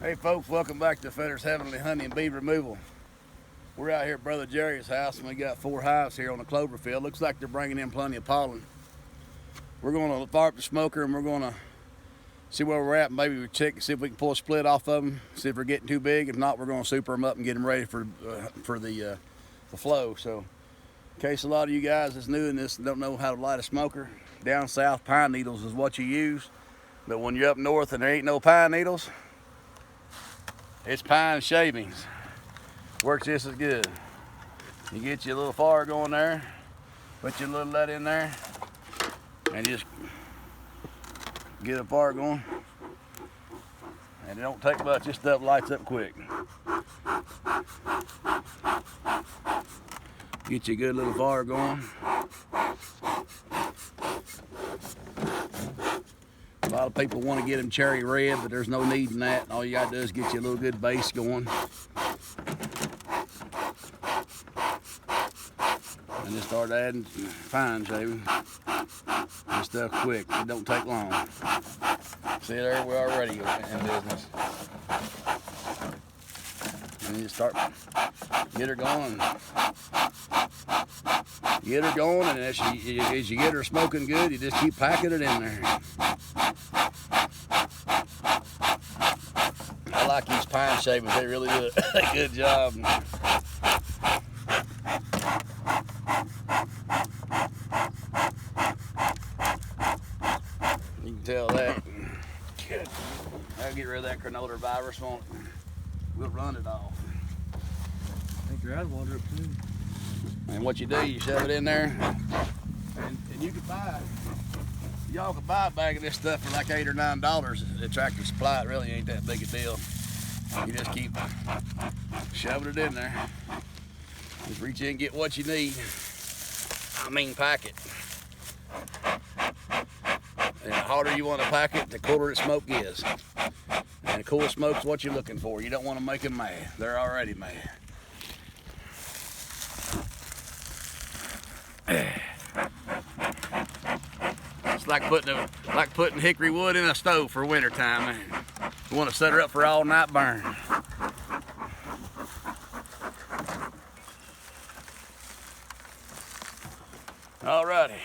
Hey folks, welcome back to Fetter's Heavenly Honey and Bee Removal. We're out here at Brother Jerry's house and we got 4 hives here on the clover field. Looks like they're bringing in plenty of pollen. We're going to fire up the smoker and we're going to see where we're at and maybe we check and see if we can pull a split off of them, see if they're getting too big. If not, we're going to super them up and get them ready for the flow. So in case a lot of you guys that's new in this and don't know how to light a smoker, down south pine needles is what you use. But when you're up north and there ain't no pine needles, it's pine shavings. Works just as good. You get your little fire going there, put your little lead in there, and just get a fire going. And it don't take much, this stuff lights up quick. Get you a good little fire going. A lot of people want to get them cherry red, but there's no need in that. All you got to do is get you a little good base going. And just start adding pine shaving. This stuff quick, it don't take long. See there, we're already in business. And you start, get her going. Get her going, and as you get her smoking good, you just keep packing it in there. I like these pine shavings, they really do a good job. You can tell that. Good. I'll get rid of that crinolar virus, won't it? We'll run it off. I think you're out of water up too. And what you do, you shove it in there, and you can buy, y'all can buy a bag of this stuff for like $8 or $9 at Tractor Supply. It really ain't that big a deal. You just keep shoving it in there. Just reach in and get what you need. I mean, pack it. And the harder you want to pack it, the cooler the smoke is. And the cool smoke's what you're looking for. You don't want to make them mad. They're already mad. It's like putting hickory wood in a stove for winter time. You want to set her up for all night burn. Alrighty.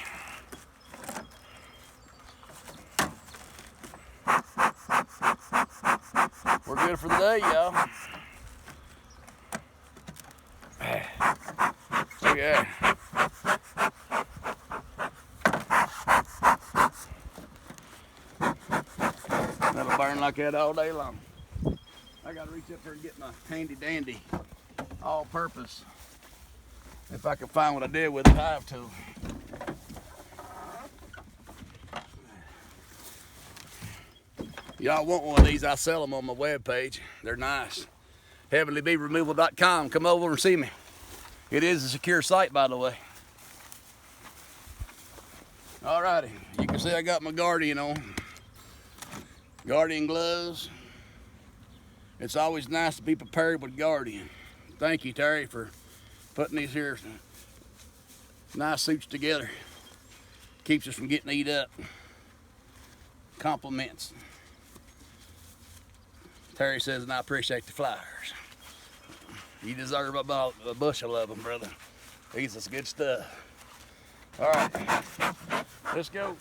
We're good for the day, y'all. Look at that. That'll burn like that all day long. I gotta reach up there and get my handy dandy all-purpose, if I can find what I did with the hive tool. Y'all want one of these, I sell them on my webpage. They're nice. HeavenlyBeeRemoval.com. Come over and see me. It is a secure site, by the way. Alrighty, you can see I got my Guardian on. Guardian gloves. It's always nice to be prepared with Guardian. Thank you, Terry, for putting these here nice suits together. Keeps us from getting eat up. Compliments. Terry says, and I appreciate the flowers. You deserve about a bushel of them, brother. These is good stuff. All right, let's go.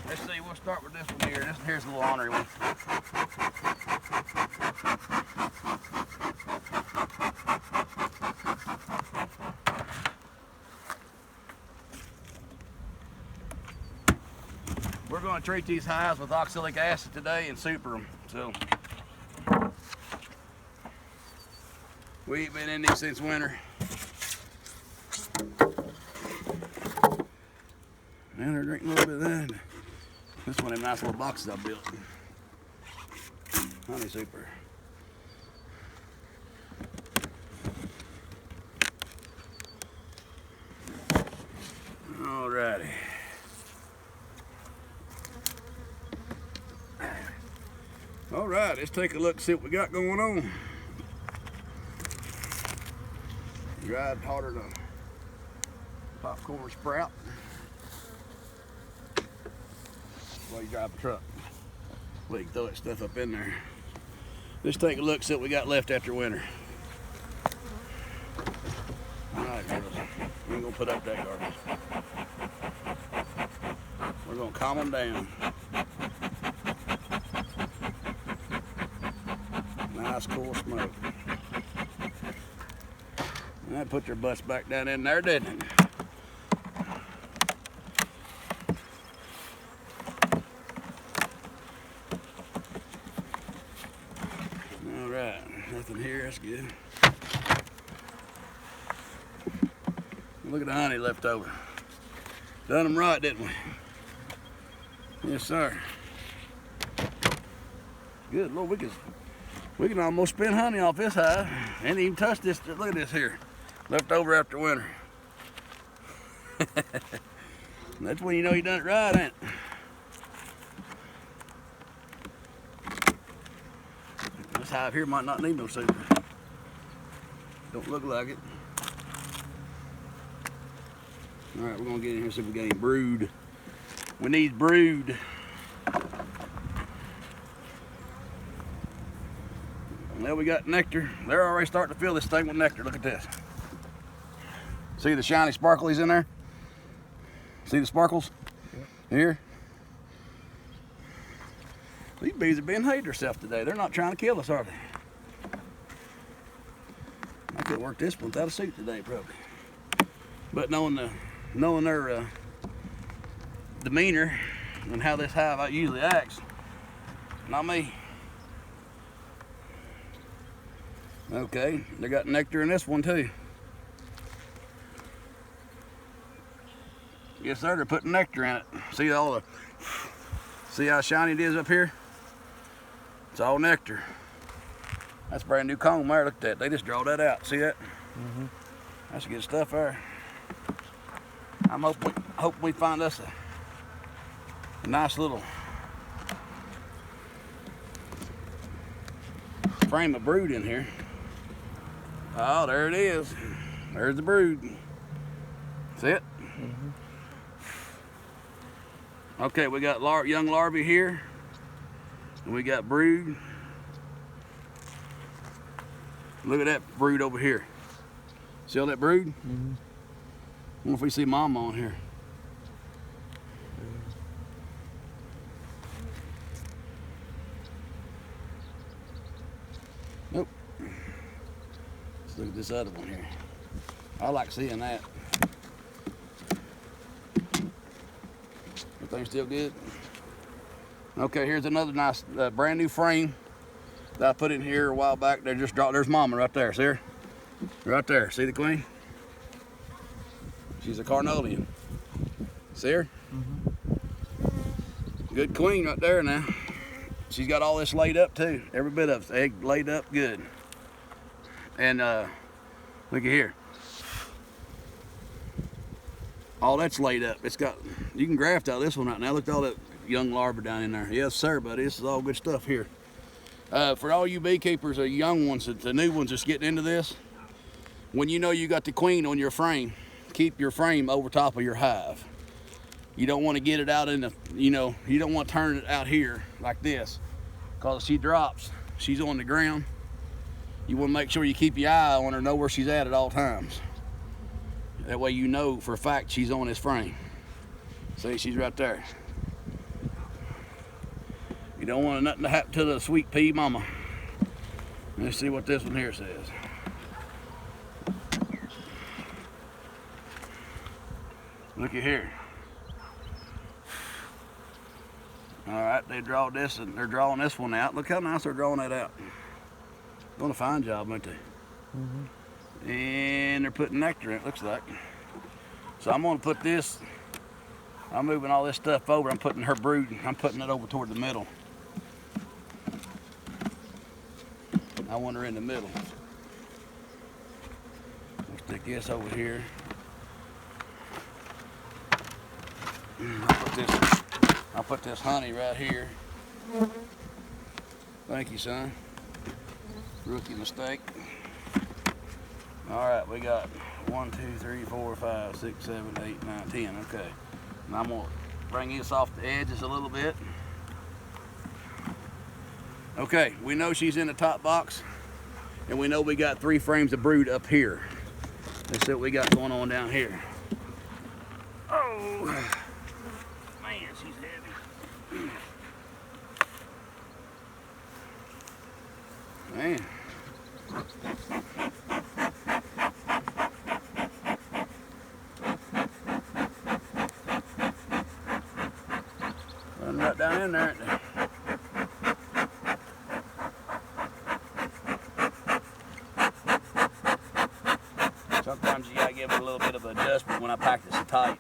Let's see, we'll start with this one here. Here's a little ornery one. We're going to treat these hives with oxalic acid today and super them. So we ain't been in these since winter. Man, they're drinking a little bit of that. This one of them nice little boxes I built. Honey super. Alrighty. Alright, let's take a look and see what we got going on. Dried harder than popcorn sprout. while you drive the truck. We can throw that stuff up in there. Let's take a look, see what we got left after winter. All right, girls. We ain't gonna put up that garbage. We're gonna calm them down. Nice, cool smoke. That put their butts back down in there, didn't it? All right, nothing here, that's good. Look at the honey left over. Done them right, didn't we? Yes, sir. Good Lord, we can almost spin honey off this hive. Ain't even touched this. Look at this here. Left over after winter. That's when you know you done it right, ain't it? This hive here might not need no super. Don't look like it. All right, we're gonna get in here and see if we got any brood. We need brood. Well, we got nectar. They're already starting to fill this thing with nectar. Look at this. See the shiny sparklies in there? See the sparkles? Yep. Here? These bees have been hating themselves today. They're not trying to kill us, are they? I could work this one without a suit today, probably. But knowing their demeanor and how this hive usually acts, not me. Okay, they got nectar in this one too. Yes, sir, they're putting nectar in it. See how shiny it is up here? It's all nectar. That's a brand new comb there. Look at that. They just draw that out. See that? Mm-hmm. That's good stuff there. I'm hoping we find us a nice little frame of brood in here. Oh, there it is. There's the brood. See it? Mm-hmm. Okay, we got young larvae here, and we got brood. Look at that brood over here. See all that brood? Mm-hmm. I wonder if we see mama on here. Nope. Let's look at this other one here. I like seeing that. Everything's still good? Okay, here's another nice brand new frame that I put in here a while back. They just dropped, there's mama right there, see her? Right there, see the queen? She's a carnelian. See her? Mm-hmm. Good queen right there now. She's got all this laid up too. Every bit of it, egg laid up good. And look at here. All that's laid up. It's got, you can graft out this one right now. Look at all that young larvae down in there. Yes, sir, buddy. This is all good stuff here. For all you beekeepers or young ones, the new ones just getting into this, when you know you got the queen on your frame, keep your frame over top of your hive. You don't want to get it out in the, you don't want to turn it out here like this, because if she drops, she's on the ground. You want to make sure you keep your eye on her, know where she's at all times. That way you know for a fact she's on this frame. See, she's right there. You don't want nothing to happen to the sweet pea mama. Let's see what this one here says. Looky here. All right, they draw this and they're drawing this one out. Look how nice they're drawing that out. Doing a fine job, aren't they? Mm-hmm. And they're putting nectar in it, looks like. So I'm gonna put this, I'm moving all this stuff over. I'm putting her brood, I'm putting it over toward the middle. I want her in the middle. I'll stick this over here. I'll put this honey right here. Thank you, son. Rookie mistake. All right, we got 1, 2, 3, 4, 5, 6, 7, 8, 9, 10. Okay. And I'm gonna Bring this off the edges a little bit. Okay, we know she's in the top box, and we know we got 3 frames of brood up here. Let's see what we got going on down here. Oh, man, she's heavy. Man. Run right down in there. Sometimes you gotta give it a little bit of adjustment when I pack this tight.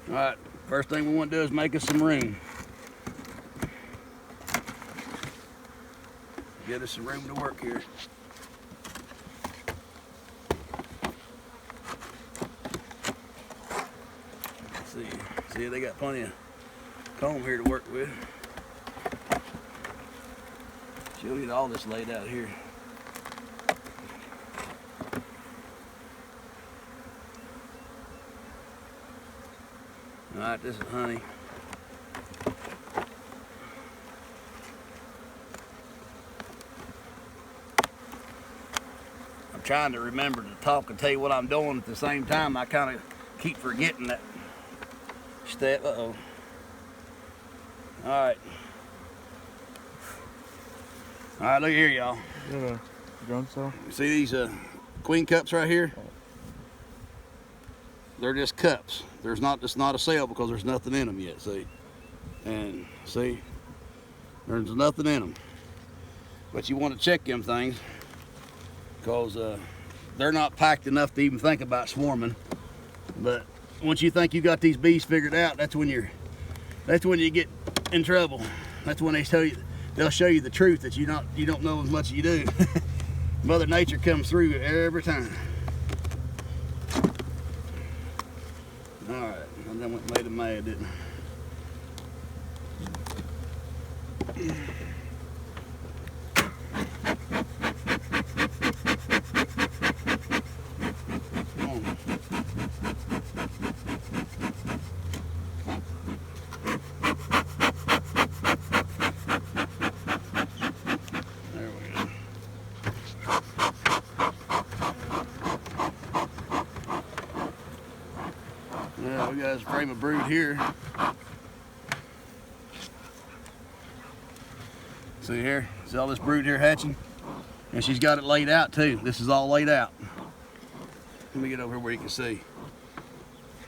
Alright, first thing we want to do is make us some room. Get us some room to work here. Let's see, they got plenty of comb here to work with. She'll get all this laid out here. Alright, this is honey. I'm trying to remember to talk and tell you what I'm doing at the same time. I kind of keep forgetting that step. Uh-oh. Alright. Alright, look here, y'all. Yeah, drum cell. You see these queen cups right here? They're just cups. It's not a cell because there's nothing in them yet, see? And see, there's nothing in them. But you want to check them things because they're not packed enough to even think about swarming. But once you think you got these bees figured out, that's when you get in trouble. That's when they'll show you the truth that you don't know as much as you do. Mother Nature comes through every time. Alright, and then made them mad, didn't I? Come on. There we go. Yeah, we got a frame of brood here. See here? See all this brood here hatching? And she's got it laid out too. This is all laid out. Let me get over here where you can see.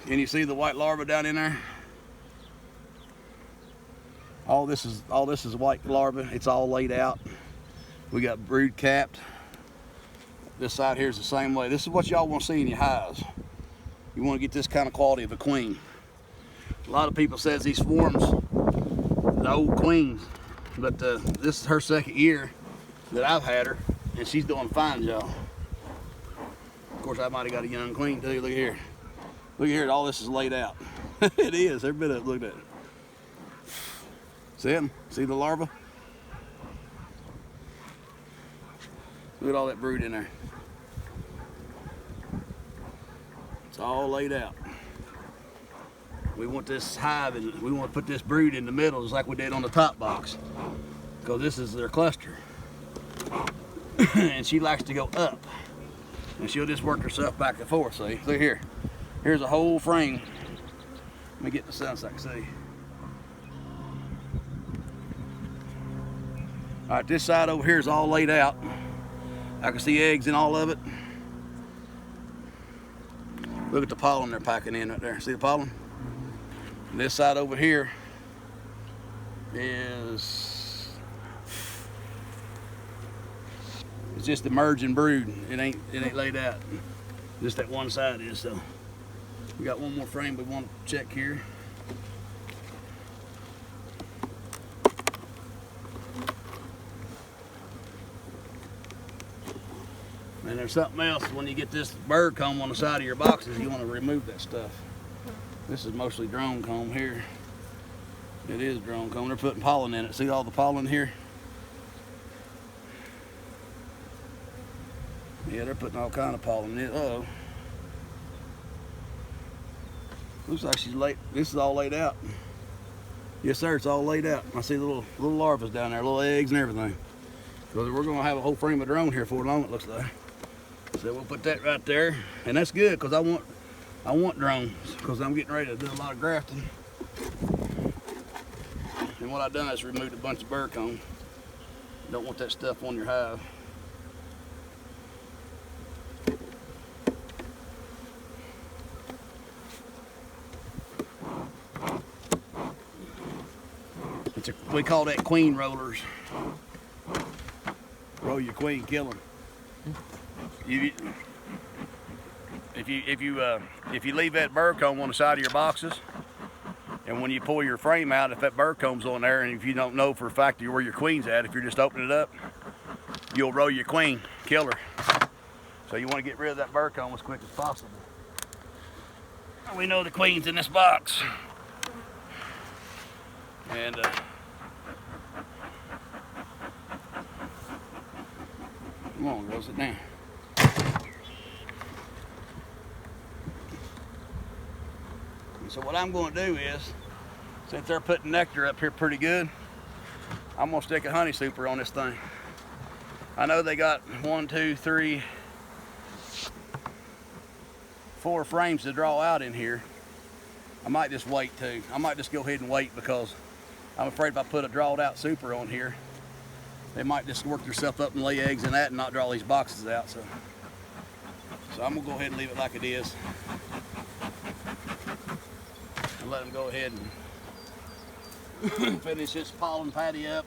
Can you see the white larva down in there? All this is white larva. It's all laid out. We got brood capped. This side here is the same way. This is what y'all want to see in your hives. You want to get this kind of quality of a queen. A lot of people says these swarms, the old queens, but this is her second year that I've had her, and she's doing fine, y'all. Of course, I might have got a young queen too. Look here. Look here, all this is laid out. It is, every bit of it, look at that. See them? See the larva? Look at all that brood in there. It's all laid out. We want this hive and we want to put this brood in the middle just like we did on the top box, because this is their cluster. And she likes to go up, and she'll just work herself back and forth. See, look here. Here's a whole frame. Let me get the sun so I can see. All right, this side over here is all laid out. I can see eggs in all of it. Look at the pollen they're packing in right there. See the pollen? And this side over here is it's just emerging brood. It ain't laid out. Just that one side is. So we got one more frame we want to check here. And there's something else. When you get this bird comb on the side of your boxes, you want to remove that stuff. This is mostly drone comb here. It is drone comb. They're putting pollen in it. See all the pollen here? Yeah, they're putting all kind of pollen in it. Uh-oh. Looks like she's laid. This is all laid out. Yes, sir. It's all laid out. I see the little larvas down there, little eggs and everything. So we're gonna have a whole frame of drone here for long. It looks like. So we'll put that right there, and that's good because I want drones because I'm getting ready to do a lot of grafting. And what I've done is removed a bunch of burr comb. Don't want that stuff on your hive. We call that queen rollers. Roll your queen, kill them. If you leave that burr comb on the side of your boxes, and when you pull your frame out, if that burr comb's on there, and if you don't know for a fact where your queen's at, if you're just opening it up, you'll roll your queen, kill her. So you want to get rid of that burr comb as quick as possible. We know the queen's in this box. And come on, girl, sit down. And so what I'm going to do is, since they're putting nectar up here pretty good, I'm going to stick a honey super on this thing. I know they got 1, 2, 3, 4 frames to draw out in here. I might just wait too. I might just go ahead and wait because I'm afraid if I put a drawed out super on here, they might just work themselves up and lay eggs in that and not draw these boxes out. So I'm gonna go ahead and leave it like it is and let them go ahead and finish this pollen patty up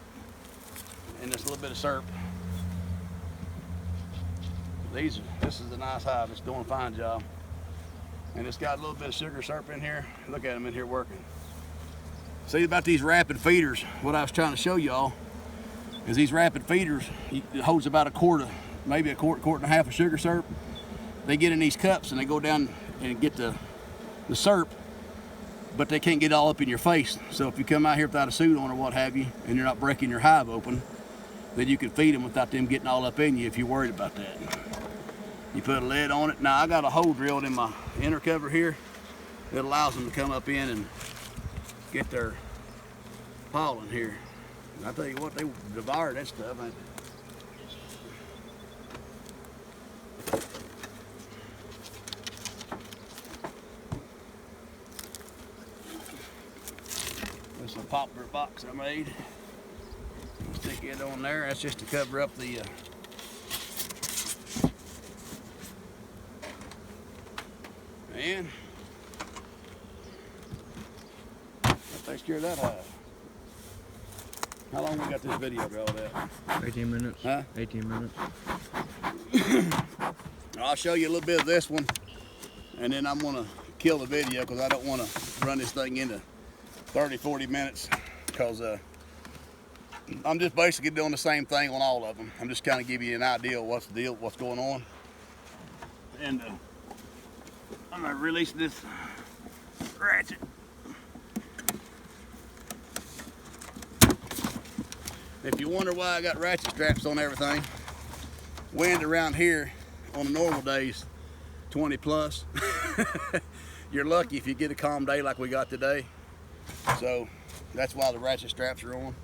and just a little bit of syrup. This is a nice hive. It's doing a fine job. And it's got a little bit of sugar syrup in here. Look at them in here working. See about these rapid feeders, what I was trying to show y'all is these rapid feeders, it holds about a quart, maybe a quart and a half of sugar syrup. They get in these cups and they go down and get the syrup, but they can't get all up in your face. So if you come out here without a suit on or what have you, and you're not breaking your hive open, then you can feed them without them getting all up in you if you're worried about that. You put a lid on it. Now I got a hole drilled in my inner cover here that allows them to come up in and get their pollen here. And I tell you what, they devour that stuff. This is a poplar box I made. Stick it on there. That's just to cover up the and that takes care of that hive. How long we got this video drawn out? 18 minutes. Huh? 18 minutes. I'll show you a little bit of this one, and then I'm gonna kill the video because I don't want to run this thing into 30-40 minutes because I'm just basically doing the same thing on all of them. I'm just kind of giving you an idea of what's going on. And I'm gonna release this ratchet. If you wonder why I got ratchet straps on everything, wind around here on the normal days, 20 plus. You're lucky if you get a calm day like we got today. So that's why the ratchet straps are on.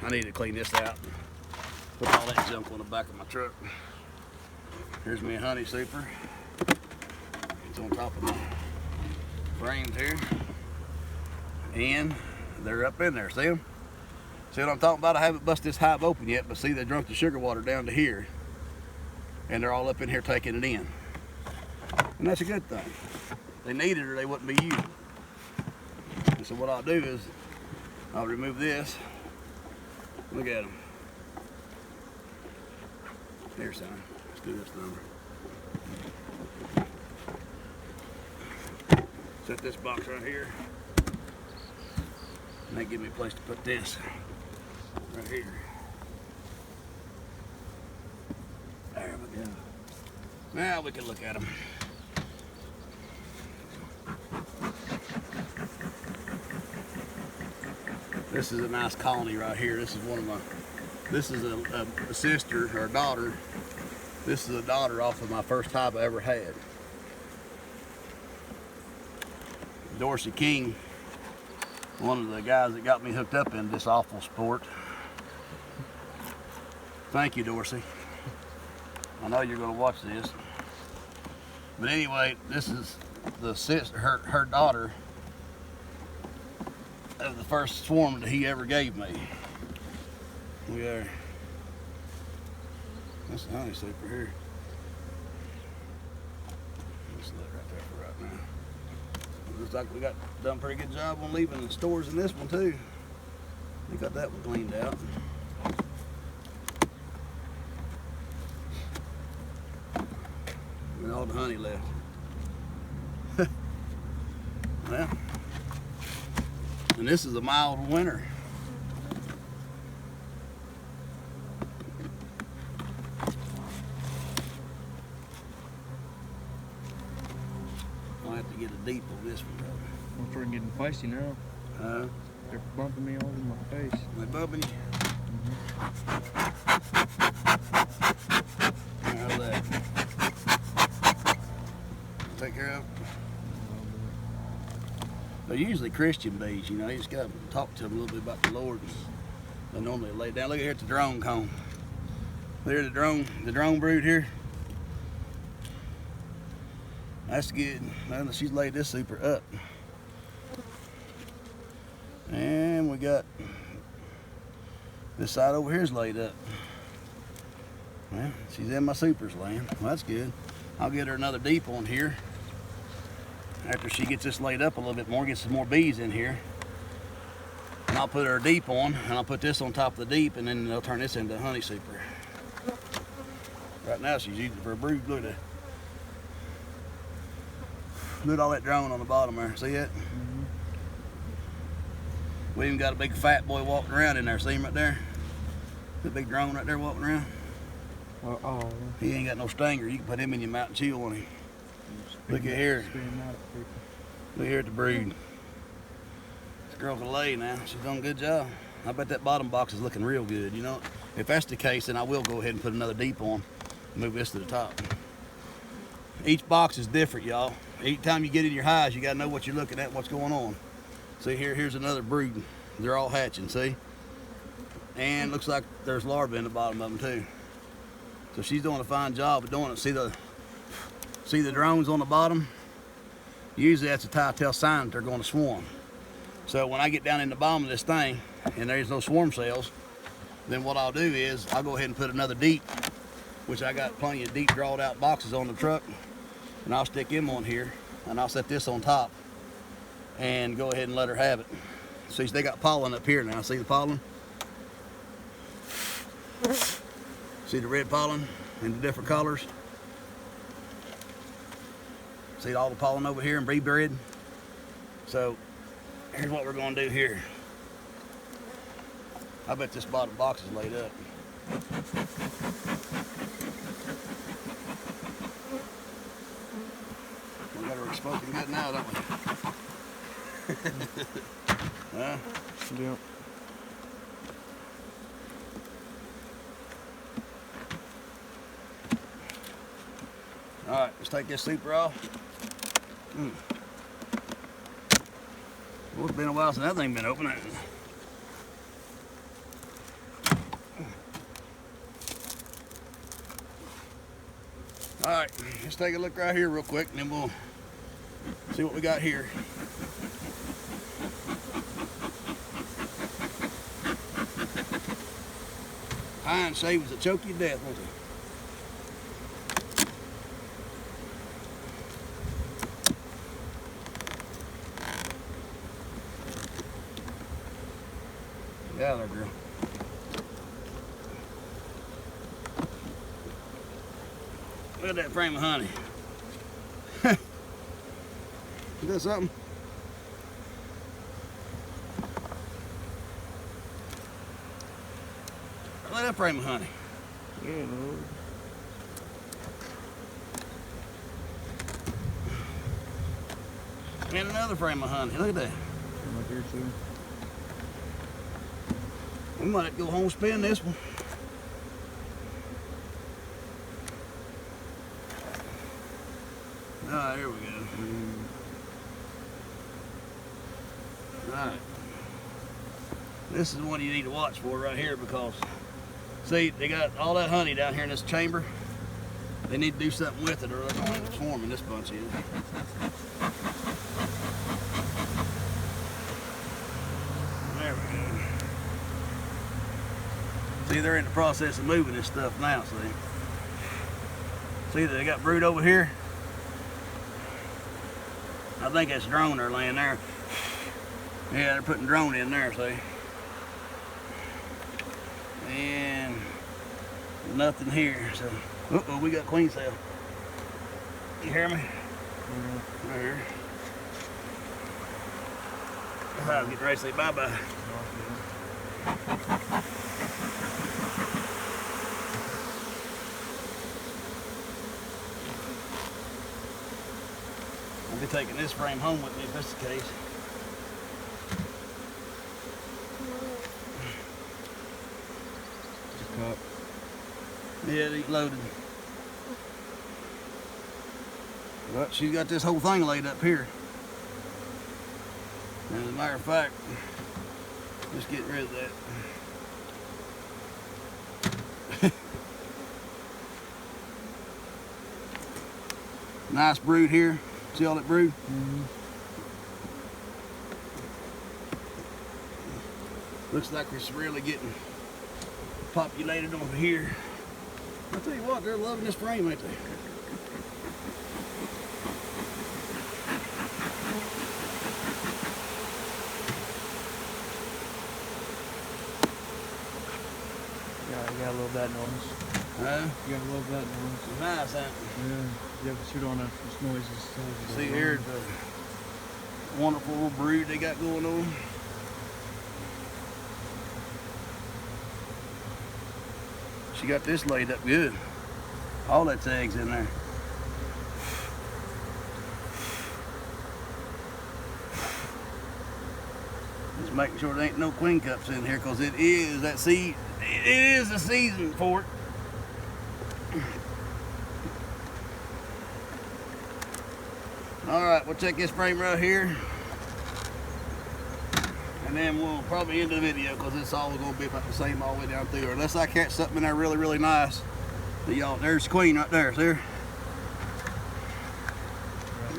I need to clean this out. Put all that junk on the back of my truck. Here's me a honey super. It's on top of my frames here. And they're up in there, see them? See what I'm talking about? I haven't busted this hive open yet, but see they drunk the sugar water down to here. And they're all up in here taking it in. And that's a good thing. They need it or they wouldn't be used. And so what I'll do is, I'll remove this. Look at them. Here, son. Let's do this number. Set this box right here. And that gives me a place to put this right here. There we go. Now we can look at them. This is a nice colony right here. This is one of my, this is a sister or a daughter This is a daughter off of my first hive I ever had. Dorsey King, one of the guys that got me hooked up in this awful sport. Thank you, Dorsey. I know you're going to watch this. But anyway, this is the sister, her daughter of the first swarm that he ever gave me. We are. That's the honey super here. Let's let it right there for right now. Looks like we got done a pretty good job on leaving the stores in this one too. We got that one cleaned out. And all the honey left. Well, and this is a mild winter. I'll have to get a deep on this one, brother. I'm starting getting feisty now. They're bumping me all in my face. They bumping you? How's that? Take care of it. They're usually Christian bees, you know. You just got to talk to them a little bit about the Lord. They normally lay down. Look here at the drone comb. There's the drone brood here. That's good. Well, she's laid this super up. And we got this side over here is laid up. Well, she's in my supers laying. Well, that's good. I'll get her another deep on here. After she gets this laid up a little bit more, get some more bees in here. And I'll put her deep on, and I'll put this on top of the deep, and then they'll turn this into a honey super. Right now she's using it for a brood. Look at that. Look at all that drone on the bottom there. See it? Mm-hmm. We even got a big fat boy walking around in there. See him right there? The big drone right there walking around. Oh. He ain't got no stinger. You can put him in your mouth and chew on him. Look at here. Look here at the brood. This girl's a lay now. She's done a good job. I bet that bottom box is looking real good. You know, if that's the case, then I will go ahead and put another deep on. Move this to the top. Each box is different, y'all. Each time you get in your hives, you gotta know what you're looking at, what's going on. See here, here's another brood. They're all hatching, see? And looks like there's larvae in the bottom of them too. So she's doing a fine job of doing it. See the drones on the bottom? Usually that's a telltale sign that they're going to swarm. So when I get down in the bottom of this thing and there's no swarm cells, then what I'll do is I'll go ahead and put another deep, which I got plenty of deep drawed out boxes on the truck, and I'll stick them on here, and I'll set this on top and go ahead and let her have it. See, they got pollen up here now. See the pollen? See the red pollen in the different colors? See all the pollen over here and bee bread? So here's what we're gonna do here. I bet this bottom box is laid up. We got her smoking good now, don't we? Huh? Yep. All right, let's take this super off. Well, it's been a while since that thing been open. All right, let's take a look right here real quick, and then we'll see what we got here. Iron shavings will choke you to death, won't they? Yeah, there, girl. Look at that frame of honey. Is that something? Look at that frame of honey. Yeah, Lord. And another frame of honey. Look at that. Right there too. We might go home and spin this one. Ah, here we go. Alright. This is one you need to watch for right here because, see, they got all that honey down here in this chamber. They need to do something with it or they're going to end up swarming. This bunch is. There we go. See, they're in the process of moving this stuff now, see. See, they got brood over here. I think that's drone they're laying there. Yeah, they're putting drone in there, see. And nothing here, so. Uh-oh, we got queen cell. You hear me? Right here. I'm getting ready to say bye-bye. I'll be taking this frame home with me if that's the case. Cup. Yeah, they loaded. But she's got this whole thing laid up here. And as a matter of fact, just get rid of that. Nice brood here. See all that brood? Mm-hmm. Looks like it's really getting populated over here. I'll tell you what, they're loving this frame, ain't they? Yeah, you gotta love that noise. Huh? You gotta love that noise. It's nice, ain't it? Yeah, you have to shoot on those noises. See here the wonderful little brood they got going on. She got this laid up good. All that eggs in there. Just making sure there ain't no queen cups in here because it is that seed. It is the season for it. All right, we'll check this frame right here. And then we'll probably end the video because it's all going to be about the same all the way down through. Unless I catch something in there really, really nice. But y'all, there's the queen right there, see her?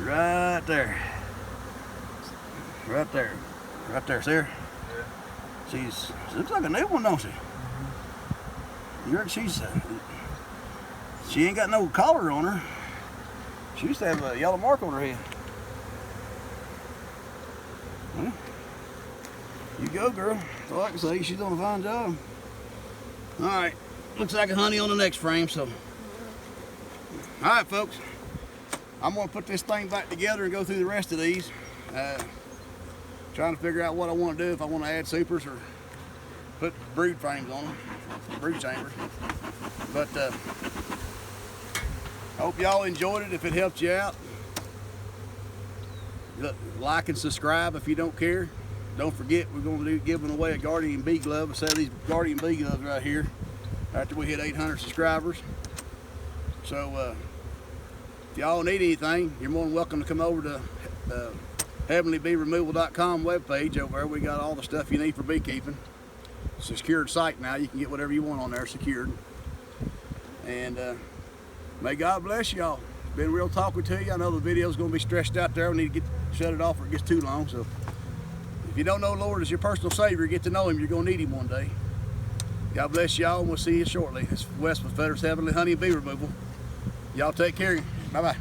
Right there. Right there. Right there, see her? Yeah. She looks like a new one, don't she? She ain't got no collar on her. She used to have a yellow mark on her head. Well, you go, girl. That's all I can say. She's doing a fine job. All right. Looks like a honey on the next frame, so. All right, folks. I'm going to put this thing back together and go through the rest of these. Trying to figure out what I want to do, if I want to add supers or put brood frames on them, brood chambers. But I hope y'all enjoyed it. If it helped you out, like and subscribe if you don't care. Don't forget, we're going to be giving away a Guardian Bee Glove, a set of these Guardian Bee Gloves right here after we hit 800 subscribers. So if y'all need anything, you're more than welcome to come over to heavenlybeeremoval.com webpage. Over there we got all the stuff you need for beekeeping. It's a secured site now. You can get whatever you want on there secured. And may God bless y'all. It's been real talking to you. I know the video's going to be stretched out there. We need to shut it off or it gets too long. So if you don't know the Lord as your personal Savior, get to know Him. You're going to need Him one day. God bless y'all, and we'll see you shortly. It's Wes with Fetter's Heavenly Honey and Bee Removal. Y'all take care. Bye-bye.